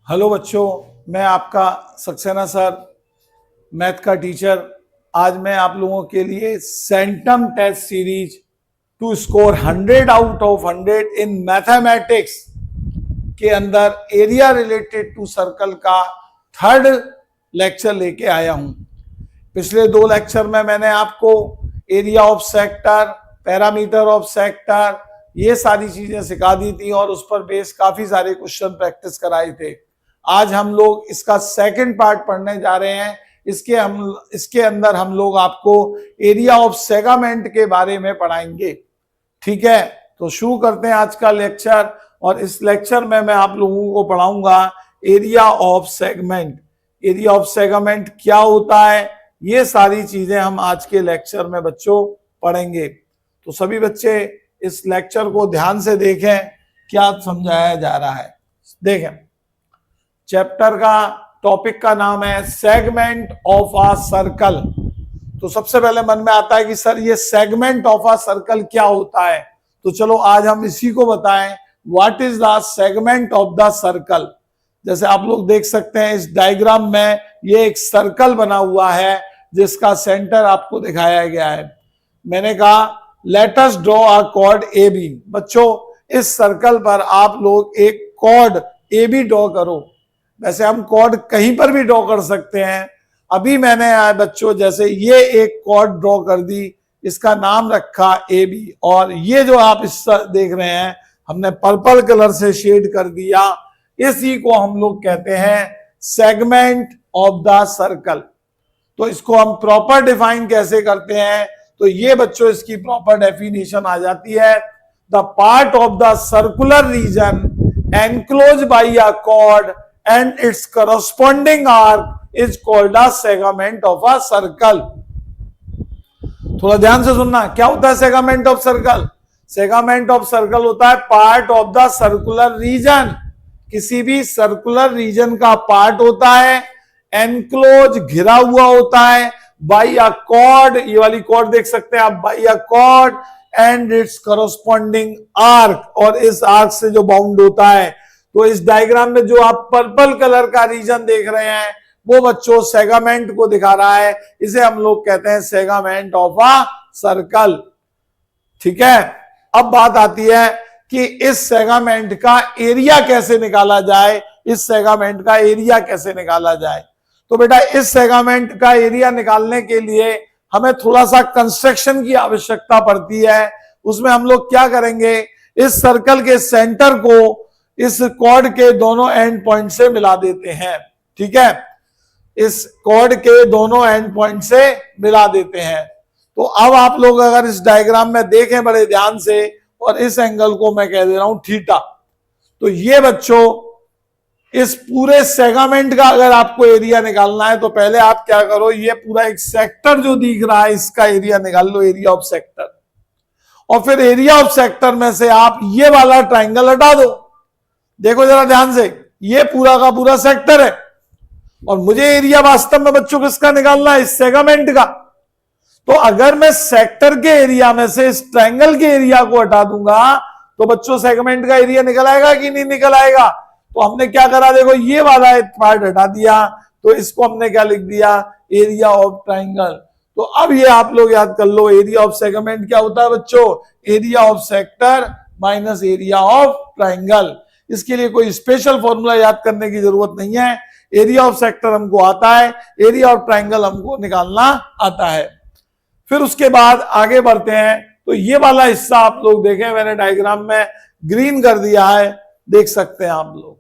Hello बच्चों, मैं आपका सक्सेना सर, मैथ का टीचर। आज मैं आप लोगों के लिए centum test series to score 100 out of 100 in mathematics के अंदर एरिया रिलेटेड टू सर्कल का थर्ड लेक्चर लेके आया हूं। पिछले 2 लेक्चर में मैंने आपको area of sector, perimeter of sector, ये सारी चीजें सिखा दी थी और उस पर बेस काफी सारे क्वेश्चन प्रैक्टिस कराए थे। आज हम लोग इसका सेकंड पार्ट पढ़ने जा रहे हैं। इसके अंदर हम लोग आपको एरिया ऑफ सेगमेंट के बारे में पढ़ाएंगे। ठीक है, तो शुरू करते हैं आज का लेक्चर। और इस लेक्चर में मैं आप लोगों को पढ़ाऊंगा area of segment. Area of segment क्या होता है, ये सारी चीजें हम आज के लेक्चर में बच्चों पढ़ेंगे। तो सभी बच्चे इस लेक्चर को ध्यान से देखें, क्या समझाया जा रहा है। देखें, चैप्टर का टॉपिक का नाम है सेगमेंट ऑफ अ सर्कल। तो सबसे पहले मन में आता है कि सर ये सेगमेंट ऑफ अ सर्कल क्या होता है। तो चलो आज हम इसी को बताएं, what is the segment of the circle. जैसे आप लोग देख सकते हैं इस डायग्राम में, ये एक सर्कल बना हुआ है जिसका सेंटर आपको दिखाया गया है। मैंने कहा let us draw a chord A B. बच्चों इस सर्कल पर आप लोग एक कॉर्ड ए बी ड्रॉ करो। वैसे हम कॉर्ड कहीं पर भी ड्रॉ कर सकते हैं। अभी मैंने बच्चों जैसे ये एक कॉर्ड ड्रॉ कर दी, इसका नाम रखा ए बी। और ये जो आप इस देख रहे हैं, हमने पर्पल कलर से शेड कर दिया। इसी को हम लोग कहते हैं सेगमेंट ऑफ द सर्कल। तो इसको हम प्रॉपर डिफाइन कैसे करते हैं, तो ये बच्चों इसकी प्रॉपर डेफिनेशन आ जाती है। The part of the circular region enclose by a cord and its corresponding arc is called a segment of a circle। थोड़ा ध्यान से सुनना, क्या होता है segment of circle. Segment of circle होता है part of the circular region. किसी भी सर्कुलर रीजन का पार्ट होता है, एनक्लोज घिरा हुआ होता है, बाय अ कॉर्ड, ये वाली कॉर्ड देख सकते हैं आप, by a chord and its corresponding arc, और इस आर्क से जो बाउंड होता है। तो इस डायग्राम में जो आप पर्पल कलर का रीजन देख रहे हैं वो बच्चों सेगमेंट को दिखा रहा है। इसे हम लोग कहते हैं सेगमेंट ऑफ अ सर्कल। ठीक है, अब बात आती है कि इस सेगमेंट का एरिया कैसे निकाला जाए। इस सेगमेंट का एरिया कैसे निकाला जाए, तो बेटा इस सेगमेंट का एरिया निकालने के लिए हमें थोड़ा सा कंस्ट्रक्शन की आवश्यकता पड़ती है। उसमें हम लोग क्या करेंगे, इस सर्कल के सेंटर को इस कॉर्ड के दोनों एंड पॉइंट से मिला देते हैं। ठीक है, इस कॉर्ड के दोनों एंड पॉइंट से मिला देते हैं। तो अब आप लोग अगर इस डायग्राम में देखें बड़े ध्यान से, और इस एंगल को मैं कह दे रहा हूं थीटा। तो ये बच्चों इस पूरे सेगमेंट का अगर आपको एरिया निकालना है तो पहले आप क्या करो, ये पूरा एक सेक्टर जो दिख रहा है इसका एरिया निकाल लो, एरिया ऑफ सेक्टर। और फिर एरिया ऑफ सेक्टर में से आप ये वाला ट्राइंगल हटा दो। देखो जरा ध्यान से, ये पूरा का पूरा सेक्टर है और मुझे एरिया वास्तव में बच्चों किसका निकालना है, इस सेगमेंट का। तो अगर मैं सेक्टर के एरिया में से इस ट्रायंगल के एरिया को हटा दूंगा तो बच्चों सेगमेंट का एरिया निकल आएगा कि नहीं निकल आएगा। तो हमने क्या करा, देखो ये वाला एक पार्ट हटा दिया, तो इसको हमने क्या लिख दिया, एरिया ऑफ ट्रायंगल। तो अब ये आप लोग याद कर लो, एरिया ऑफ सेगमेंट क्या होता है बच्चों, area of sector minus area of triangle. इसके लिए कोई स्पेशल फॉर्मूला याद करने की जरूरत नहीं है। एरिया ऑफ सेक्टर हमको आता है, एरिया ऑफ ट्रायंगल हमको निकालना आता है। फिर उसके बाद आगे बढ़ते हैं। तो ये वाला हिस्सा आप लोग देखें, मैंने डायग्राम में ग्रीन कर दिया है, देख सकते हैं आप लोग।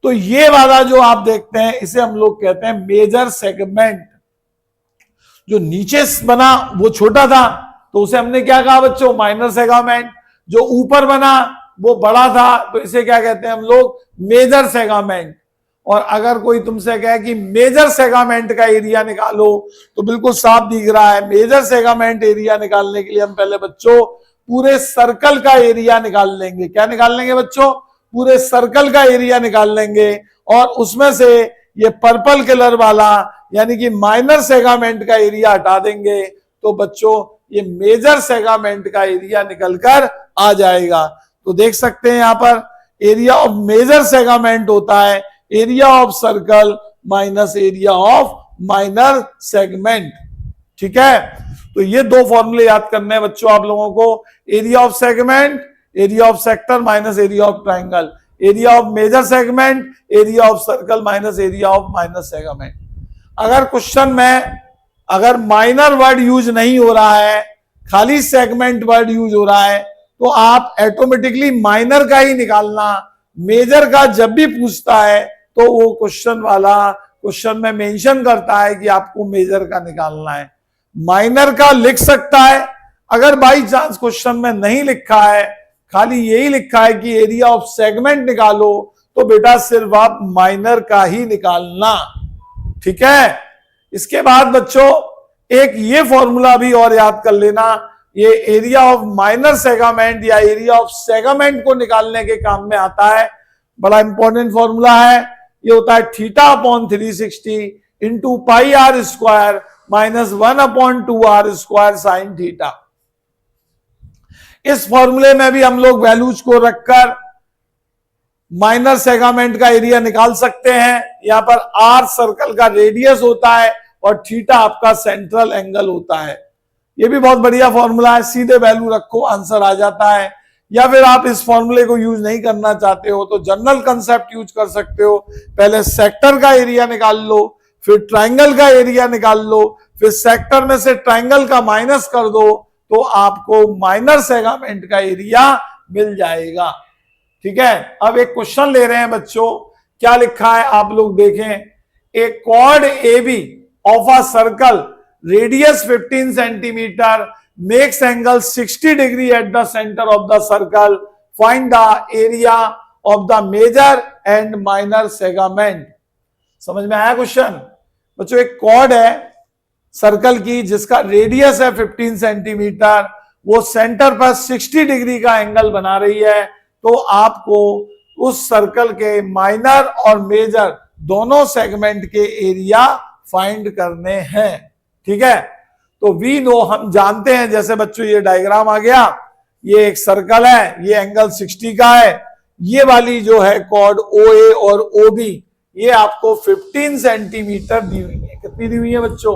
तो ये वाला जो आप देखते हैं इसे हम लोग कहते हैं मेजर सेगमेंट। जो नीचे बना वो छोटा था तो उसे हमने क्या कहा बच्चों, माइनर सेगमेंट। जो ऊपर बना वो बड़ा था तो इसे क्या कहते हैं हम लोग, मेजर सेगमेंट। और अगर कोई तुमसे कहे कि मेजर सेगमेंट का एरिया निकालो तो बिल्कुल साफ दिख रहा है। मेजर सेगमेंट एरिया निकालने के लिए हम पहले बच्चों पूरे सर्कल का एरिया निकाल लेंगे। क्या निकाल लेंगे बच्चों, पूरे सर्कल का एरिया निकाल लेंगे। और उसमें से ये पर्पल कलर वाला यानी कि माइनर सेगमेंट का एरिया हटा देंगे तो बच्चों ये मेजर सेगमेंट का एरिया निकलकर आ जाएगा। तो देख सकते हैं यहां पर एरिया ऑफ मेजर सेगमेंट होता है area of circle minus area of minor segment. ठीक है, तो ये दो फॉर्मूले याद करने हैं बच्चों आप लोगों को, area of segment, area of sector minus area of triangle, area of major segment, area of circle minus area of minor segment. अगर क्वेश्चन में अगर माइनर वर्ड यूज नहीं हो रहा है, खाली सेगमेंट वर्ड यूज हो रहा है, तो आप ऑटोमेटिकली माइनर का ही निकालना। मेजर का जब भी पूछता है तो वो क्वेश्चन वाला क्वेश्चन में मेंशन करता है कि आपको मेजर का निकालना है, माइनर का लिख सकता है। अगर बाई चांस क्वेश्चन में नहीं लिखा है, खाली यही लिखा है कि एरिया ऑफ सेगमेंट निकालो, तो बेटा सिर्फ आप माइनर का ही निकालना। ठीक है, इसके बाद बच्चों एक ये फॉर्मूला भी और याद कर लेना, ये एरिया ऑफ माइनर सेगमेंट या एरिया ऑफ सेगमेंट को निकालने के काम में आता है। बड़ा इंपॉर्टेंट फॉर्मूला है, ये होता है theta upon 360 into pi r square minus 1 upon 2 r square sine theta. इस फॉर्मूले में भी हम लोग वैल्यूज को रखकर माइनर सेगमेंट का एरिया निकाल सकते हैं। यहां पर आर सर्कल का रेडियस होता है और थीटा आपका सेंट्रल एंगल होता है। ये भी बहुत बढ़िया फॉर्मूला है, सीधे वैल्यू रखो आंसर आ जाता है। या फिर आप इस फॉर्मूले को यूज नहीं करना चाहते हो तो जनरल कंसेप्ट यूज कर सकते हो, पहले सेक्टर का एरिया निकाल लो, फिर ट्राइंगल का एरिया निकाल लो, फिर सेक्टर में से ट्राइंगल का माइनस कर दो तो आपको माइनर सेगमेंट का एरिया मिल जाएगा। ठीक है, अब एक क्वेश्चन ले रहे हैं बच्चों, क्या लिखा है आप लोग देखें, a chord A B of a circle radius 15 centimetre makes angle 60 degree at the center of the circle, find the area of the major and minor segment। समझ में आया क्वेश्चन बच्चों? एक कॉर्ड है सर्कल की जिसका रेडियस है 15 centimetre, वो सेंटर पर 60 डिग्री का एंगल बना रही है, तो आपको उस सर्कल के माइनर और मेजर दोनों सेगमेंट के एरिया फाइंड करने हैं। ठीक है, तो वी नो हम जानते हैं, जैसे बच्चों ये डायग्राम आ गया, ये एक सर्कल है, ये एंगल 60 का है, ये वाली जो है कॉर्ड ओ ए और ओ बी ये आपको 15 सेंटीमीटर दी हुई है। कितनी दी हुई है बच्चों?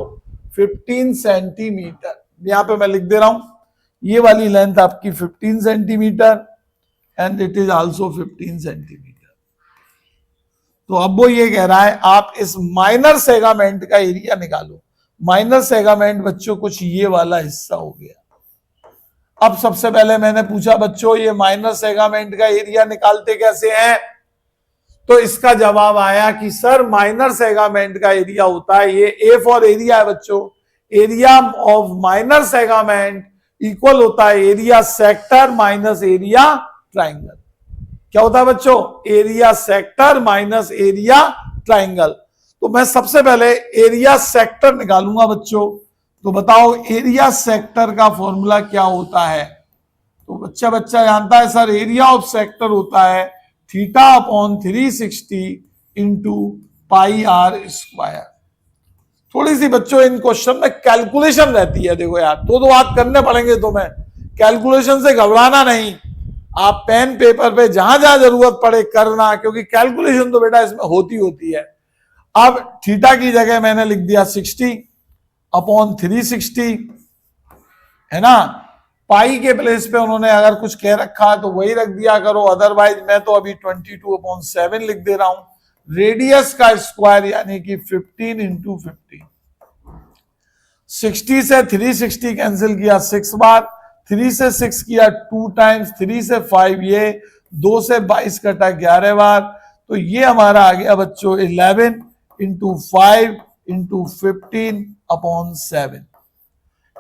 15 सेंटीमीटर। यहां पे मैं लिख दे रहा हूं, ये वाली लेंथ आपकी 15 centimetre and it is also 15 centimetre. तो अब वो ये कह रहा है आप इस माइनर सेगमेंट का एरिया निकालो। माइनर सेगमेंट बच्चों कुछ ये वाला हिस्सा हो गया। अब सबसे पहले मैंने पूछा बच्चों ये माइनर सेगमेंट का एरिया निकालते कैसे हैं, तो इसका जवाब आया कि सर माइनर सेगमेंट का एरिया होता है, ये ए फॉर एरिया है बच्चों, area of minor segment equal होता है area sector minus area triangle. क्या होता है बच्चों? Area sector minus area triangle. तो मैं सबसे पहले एरिया सेक्टर निकालूंगा बच्चों। तो बताओ एरिया सेक्टर का फॉर्मूला क्या होता है? तो बच्चा जानता है सर एरिया ऑफ सेक्टर होता है theta upon 360 into pi r square. थोड़ी सी बच्चों इन क्वेश्चन में कैलकुलेशन रहती है, देखो यार दो बात करने पड़ेंगे तुम्हें, कैलकुलेशन से घबराना नहीं, आप पेन पेपर पे जहां जहां जरूरत पड़े करना, क्योंकि कैलकुलेशन तो बेटा इसमें होती है। अब थीटा की जगह मैंने लिख दिया 60 अपॉन 360, है ना, पाई के प्लेस पे उन्होंने अगर कुछ कह रखा है तो वही रख दिया करो, अदरवाइज मैं तो अभी 22/7 लिख दे रहा हूं। रेडियस का स्क्वायर यानी कि 15 इंटू 15, 60 से 360 कैंसिल किया 6 बार, 3 से 6 किया 2 टाइम्स, 3 से 5 ये, 2 से 22 कटा 11 बार, तो ये हमारा आ गया बच्चों 11 इंटू 5 इंटू 15 अपॉन 7।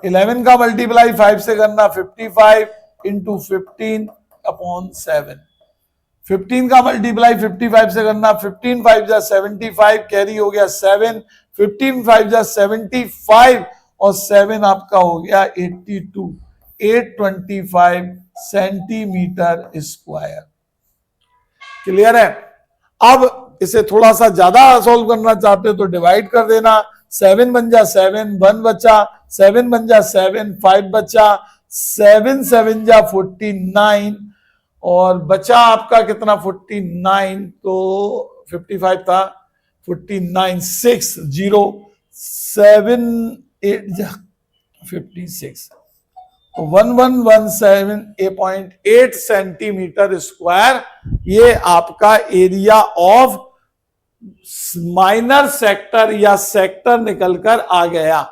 11 का मल्टीप्लाई 5 से करना 55 इंटू 15 अपॉन 7। 15 का मल्टीप्लाई 55 से करना 15 5 जा 75, कैरी हो गया 7, 15 5 जा 75 और 7 आपका हो गया 82, 825 सेंटीमीटर स्क्वायर। क्लियर है? अब इसे थोड़ा सा ज्यादा सॉल्व करना चाहते हो तो डिवाइड कर देना, 7 बन जा 7, 1 बचा, 7 बन जा 7, 5 बचा, 7 7 जा 49 और बचा आपका कितना 49, तो 55 था, 49 6 0 7 8 56, तो 1117.8 सेंटीमीटर स्क्वायर ये आपका एरिया ऑफ माइनर सेक्टर या सेक्टर निकलकर आ गया।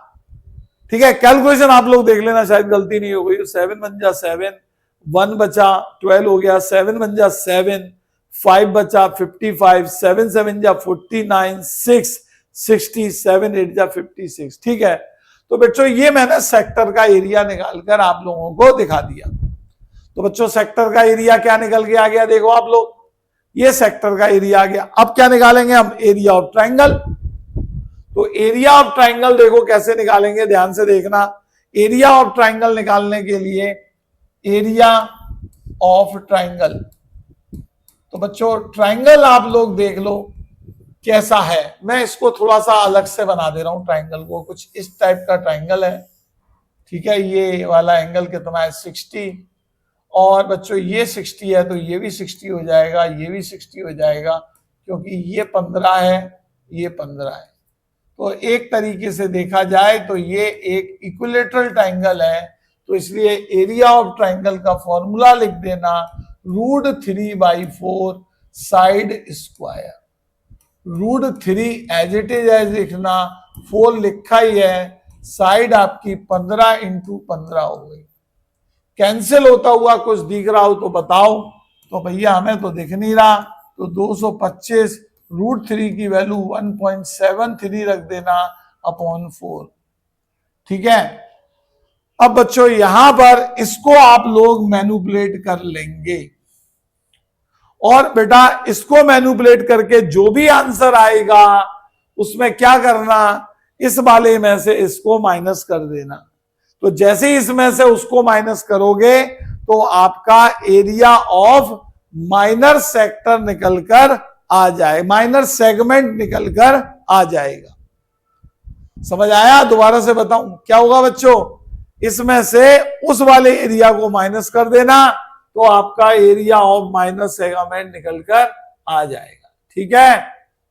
ठीक है, कैलकुलेशन आप लोग देख लेना, शायद गलती नहीं हो गई। 7 बन जा 7, 1 बचा 12 हो गया, 7 बन जा 7, 5 बचा 55, 7 7 जा 49, 6 60, 7 8 जा 56। ठीक है, तो बच्चों ये मैंने सेक्टर का एरिया निकालकर आप लोगों को दिखा दिया। तो बच्चों सेक्टर का एरिया क्या निकल के आ गया, देखो आप लोग, ये सेक्टर का एरिया आ गया। अब क्या निकालेंगे हम, एरिया ऑफ ट्रायंगल। तो एरिया ऑफ ट्रायंगल देखो कैसे निकालेंगे, ध्यान से देखना। एरिया ऑफ ट्रायंगल निकालने के लिए एरिया ऑफ ट्रायंगल, तो बच्चों ट्रायंगल आप लोग देख लो कैसा है। मैं इसको थोड़ा सा अलग से बना दे रहा हूं ट्रायंगल को, कुछ इस टाइप का ट्रायंगल है। ठीक है, ये वाला एंगल कितना है 60, और बच्चों ये 60 है तो ये भी 60 हो जाएगा, ये भी 60 हो जाएगा, क्योंकि ये 15 है, ये 15 है। तो एक तरीके से देखा जाए तो ये एक इक्विलेटरल ट्रायंगल है, तो इसलिए एरिया ऑफ ट्रायंगल का फॉर्मूला लिख देना √3/4 side square. √3 as it is as लिखना, 4 लिखा ही है, साइड आपकी 15 × 15 हो गई। कैंसिल होता हुआ कुछ दिख रहा हो तो बताओ, तो भैया हमें तो दिख नहीं रहा, तो 225 √3 की वैल्यू 1.73 रख देना अपॉन 4। ठीक है, अब बच्चों यहां पर इसको आप लोग मैनिपुलेट कर लेंगे, और बेटा इसको मैनिपुलेट करके जो भी आंसर आएगा उसमें क्या करना, इस वाले में से इसको माइनस कर देना। तो जैसे ही इसमें से उसको माइनस करोगे तो आपका एरिया ऑफ माइनर सेक्टर निकलकर आ जाए, माइनर सेगमेंट निकलकर आ जाएगा। समझ आया? दोबारा से बताऊं क्या होगा बच्चों, इसमें से उस वाले एरिया को माइनस कर देना तो आपका एरिया ऑफ माइनर सेगमेंट निकलकर आ जाएगा। ठीक है,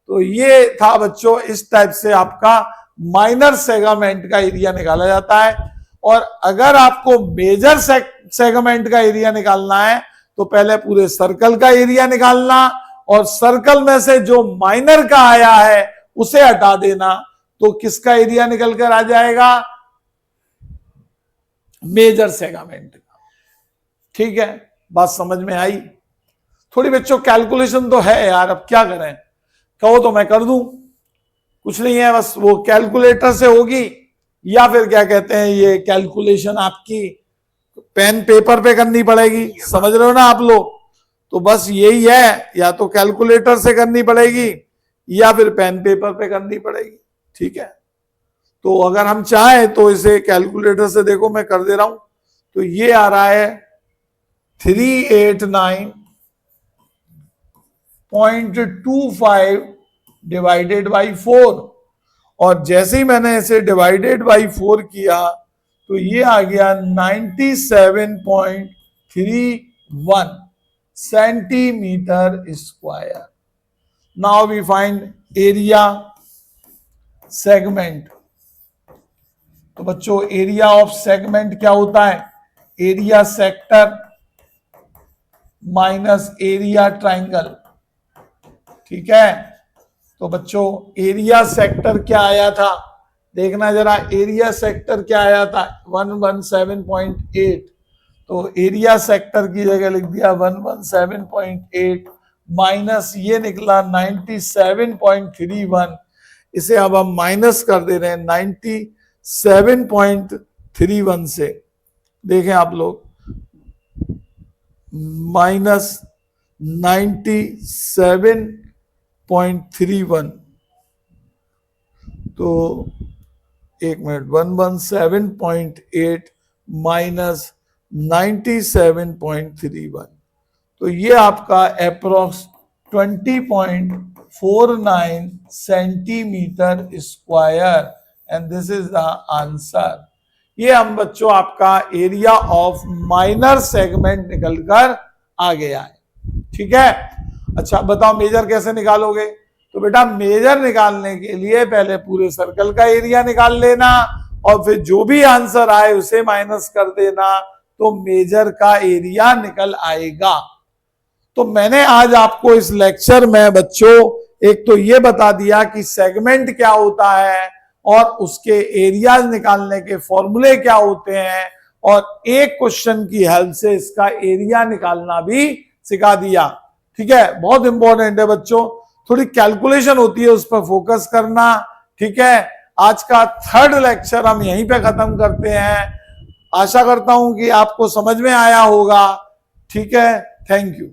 तो ये था बच्चों, इस टाइप से आपका माइनर सेगमेंट का एरिया निकाला जाता है। और अगर आपको मेजर सेगमेंट का एरिया निकालना है तो पहले पूरे सर्कल का एरिया निकालना, और सर्कल में से जो माइनर का आया है उसे हटा देना, तो किसका एरिया निकल कर आ जाएगा, मेजर सेगमेंट का। ठीक है, बात समझ में आई? थोड़ी बच्चों कैलकुलेशन तो है यार, अब क्या करें, कहो तो मैं कर दूं, कुछ नहीं है, बस वो कैलकुलेटर से होगी, या फिर क्या कहते हैं ये कैलकुलेशन आपकी पेन पेपर पे करनी पड़ेगी। समझ रहे हो ना आप लोग? तो बस यही है, या तो कैलकुलेटर से करनी पड़ेगी या फिर पेन पेपर पे करनी पड़ेगी। ठीक है, तो अगर हम चाहें तो इसे कैलकुलेटर से, देखो मैं कर दे रहा हूं, तो ये आ रहा है 389.25 डिवाइडेड बाई 4, और जैसे ही मैंने इसे डिवाइडेड बाई 4 किया तो ये आ गया 97.31 centimetre square. Now we find area segment. तो बच्चों एरिया ऑफ सेगमेंट क्या होता है, area sector minus area triangle. ठीक है, तो बच्चों एरिया सेक्टर क्या आया था, देखना जरा, एरिया सेक्टर क्या आया था 117.8, तो एरिया सेक्टर की जगह लिख दिया 117.8 माइनस ये निकला 97.31, इसे अब हम माइनस कर दे रहे हैं 97.31 से। देखें आप लोग, माइनस 97.31, तो एक मिनट, 117.8 माइनस 97.31, तो ये आपका approx 20.49 centimetre square, and this is the answer. ये हम बच्चों आपका एरिया ऑफ माइनर सेगमेंट निकलकर आ गया है। ठीक है, अच्छा बताओ मेजर कैसे निकालोगे? तो बेटा मेजर निकालने के लिए पहले पूरे सर्कल का एरिया निकाल लेना और फिर जो भी आंसर आए उसे माइनस कर देना, तो मेजर का एरिया निकल आएगा। तो मैंने आज आपको इस लेक्चर में बच्चों एक तो ये बता दिया कि सेगमेंट क्या होता है और उसके एरियाज निकालने के फॉर्मूले क्या होते हैं, और एक क्वेश्चन की हेल्प से इसका एरिया निकालना भी सिखा दिया। ठीक है, बहुत इंपॉर्टेंट है बच्चों, थोड़ी कैलकुलेशन होती है उस पर फोकस करना। ठीक है, आज का थर्ड लेक्चर हम यहीं पे खत्म करते हैं। आशा करता हूं कि आपको समझ में आया होगा। ठीक है, थैंक यू।